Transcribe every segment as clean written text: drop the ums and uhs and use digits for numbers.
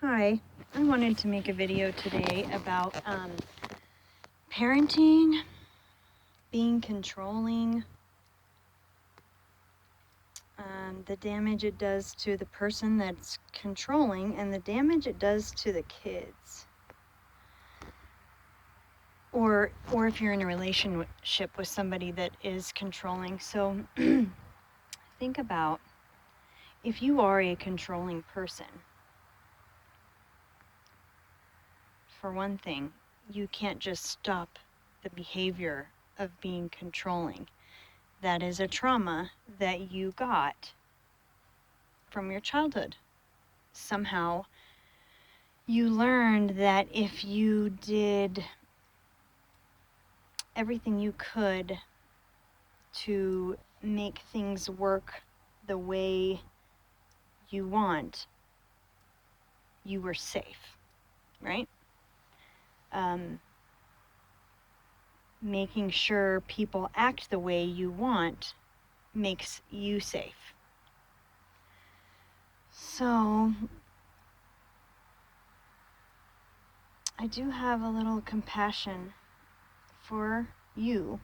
Hi, I wanted to make a video today about parenting, being controlling, the damage it does to the person that's controlling, and the damage it does to the kids. Or if you're in a relationship with somebody that is controlling. So think about if you are a controlling person. For one thing, you can't just stop the behavior of being controlling. That is a trauma that you got from your childhood. Somehow you learned that if you did everything you could to make things work the way you want, you were safe, right? Making sure people act the way you want makes you safe. So I do have a little compassion for you.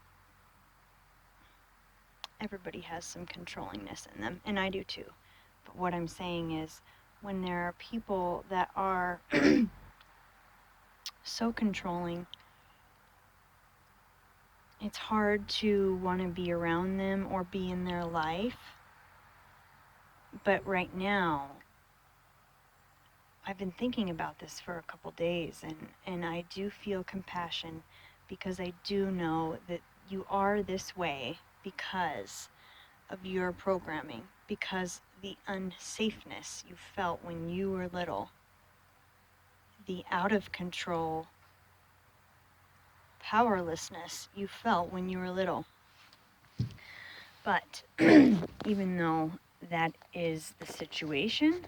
Everybody has some controllingness in them, and I do too. But what I'm saying is, when there are people that are so controlling, it's hard to want to be around them or be in their life. But right now, I've been thinking about this for a couple days, and I do feel compassion because I do know that you are this way because of your programming, because the unsafeness you felt when you were little, the out of control powerlessness you felt when you were little. But even though that is the situation,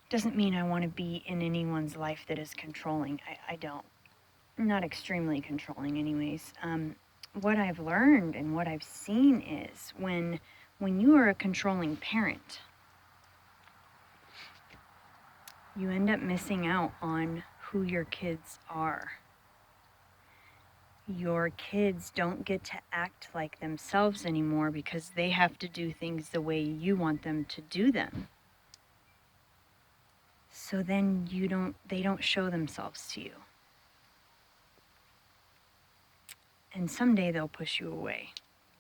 doesn't mean I want to be in anyone's life that is controlling. I don't. Not extremely controlling anyways. What I've learned and what I've seen is when you are a controlling parent, you end up missing out on who your kids are. Your kids don't get to act like themselves anymore because they have to do things the way you want them to do them. So then they don't show themselves to you. And someday they'll push you away,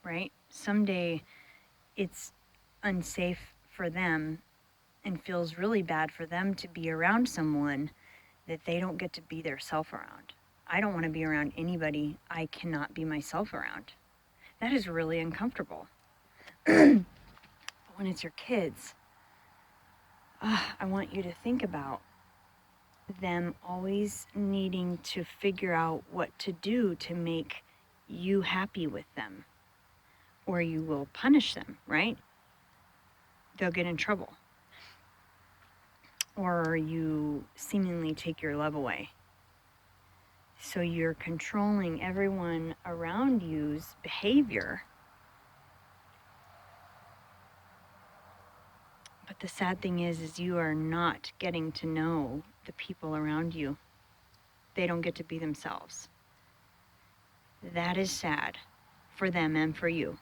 right? Someday it's unsafe for them and feels really bad for them to be around someone that they don't get to be their self around. I don't want to be around anybody I cannot be myself around. That is really uncomfortable. But when it's your kids, I want you to think about them always needing to figure out what to do to make you happy with them, or you will punish them, right? They'll get in trouble. Or you seemingly take your love away. So you're controlling everyone around you's behavior. But the sad thing is you are not getting to know the people around you. They don't get to be themselves. That is sad for them and for you.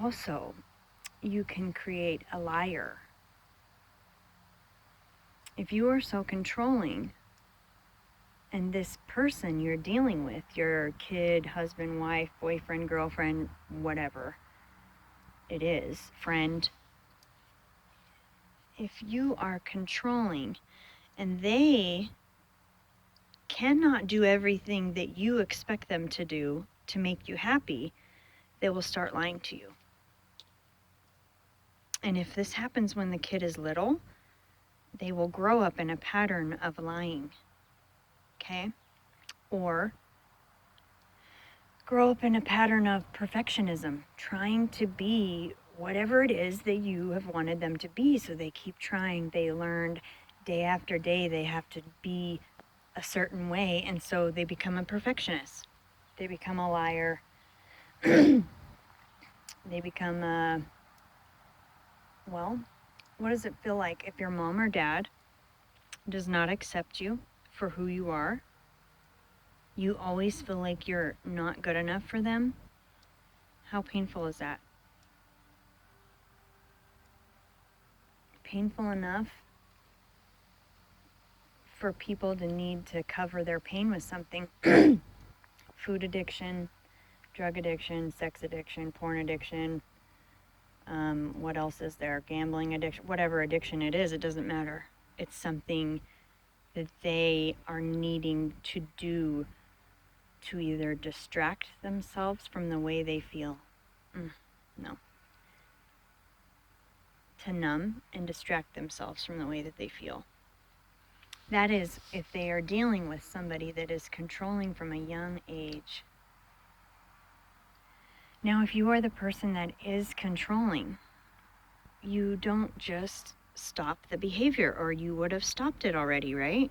Also, you can create a liar. If you are so controlling, and this person you're dealing with, your kid, husband, wife, boyfriend, girlfriend, whatever it is, friend, if you are controlling and they cannot do everything that you expect them to do to make you happy, they will start lying to you. And if this happens when the kid is little, they will grow up in a pattern of lying, okay? Or grow up in a pattern of perfectionism, trying to be whatever it is that you have wanted them to be. So they keep trying. They learned day after day they have to be a certain way, and so they become a perfectionist. They become a liar. They become, well, what does it feel like if your mom or dad does not accept you for who you are? You always feel like you're not good enough for them. How painful is that? Painful enough for people to need to cover their pain with something. Food addiction, drug addiction, sex addiction, porn addiction. What else is there? Gambling addiction, whatever addiction it is, it doesn't matter. It's something that they are needing to do to either distract themselves from the way they feel. No. To numb and distract themselves from the way that they feel. That is, if they are dealing with somebody that is controlling from a young age. Now, if you are the person that is controlling, you don't just stop the behavior, or you would have stopped it already, right?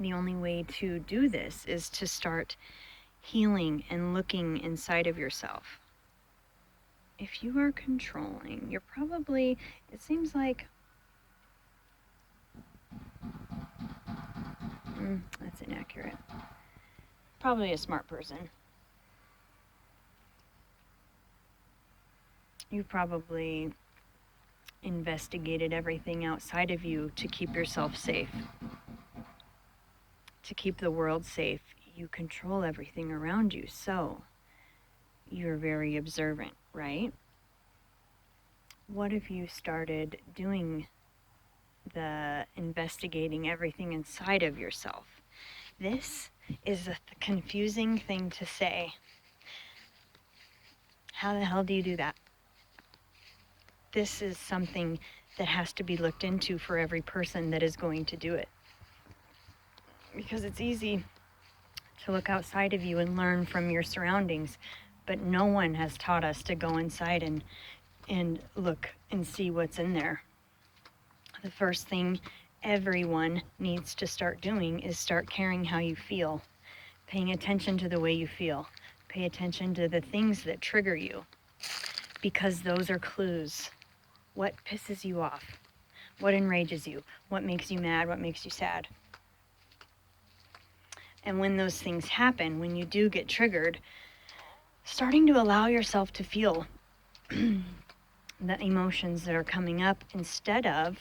The only way to do this is to start healing and looking inside of yourself. If you are controlling, you're probably, it seems like, that's inaccurate. Probably a smart person. You probably investigated everything outside of you to keep yourself safe, to keep the world safe. You control everything around you, so you're very observant, right? What if you started doing the investigating everything inside of yourself? This is a confusing thing to say. How the hell do you do that? This is something that has to be looked into for every person that is going to do it. Because it's easy to look outside of you and learn from your surroundings, but no one has taught us to go inside and look and see what's in there. The first thing everyone needs to start doing is start caring how you feel, paying attention to the way you feel, pay attention to the things that trigger you, because those are clues. What pisses you off? What enrages you? What makes you mad? What makes you sad? And when those things happen, when you do get triggered, starting to allow yourself to feel the emotions that are coming up instead of,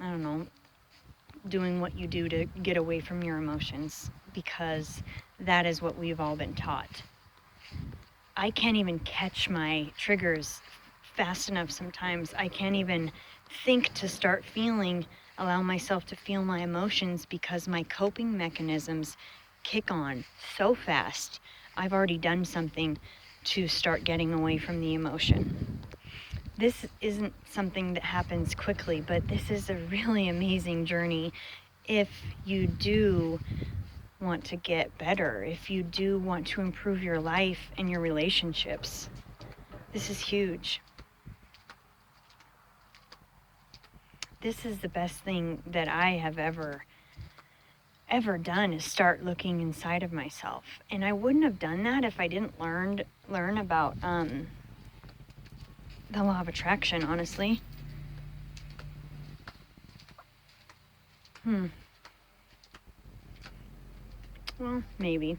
I don't know, doing what you do to get away from your emotions, because that is what we've all been taught. I can't even catch my triggers fast enough sometimes. I can't even think to start feeling, allow myself to feel my emotions, because my coping mechanisms kick on so fast. I've already done something to start getting away from the emotion. This isn't something that happens quickly, but this is a really amazing journey if you do want to get better, if you do want to improve your life and your relationships. This is huge. This is the best thing that I have ever done, is start looking inside of myself. And I wouldn't have done that if I didn't learn about the law of attraction, honestly. Well, maybe.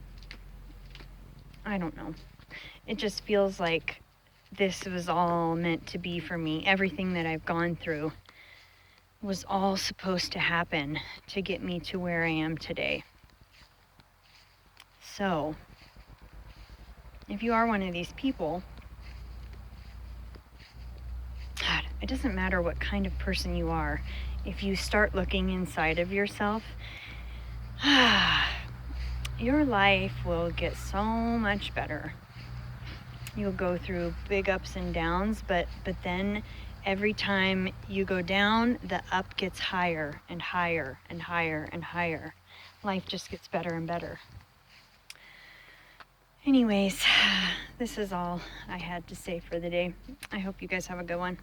I don't know. It just feels like this was all meant to be for me. Everything that I've gone through was all supposed to happen to get me to where I am today. So, if you are one of these people, God, it doesn't matter what kind of person you are. If you start looking inside of yourself, your life will get so much better. You'll go through big ups and downs, but then every time you go down, the up gets higher and higher and higher and higher. Life just gets better and better. Anyways, this is all I had to say for the day. I hope you guys have a good one.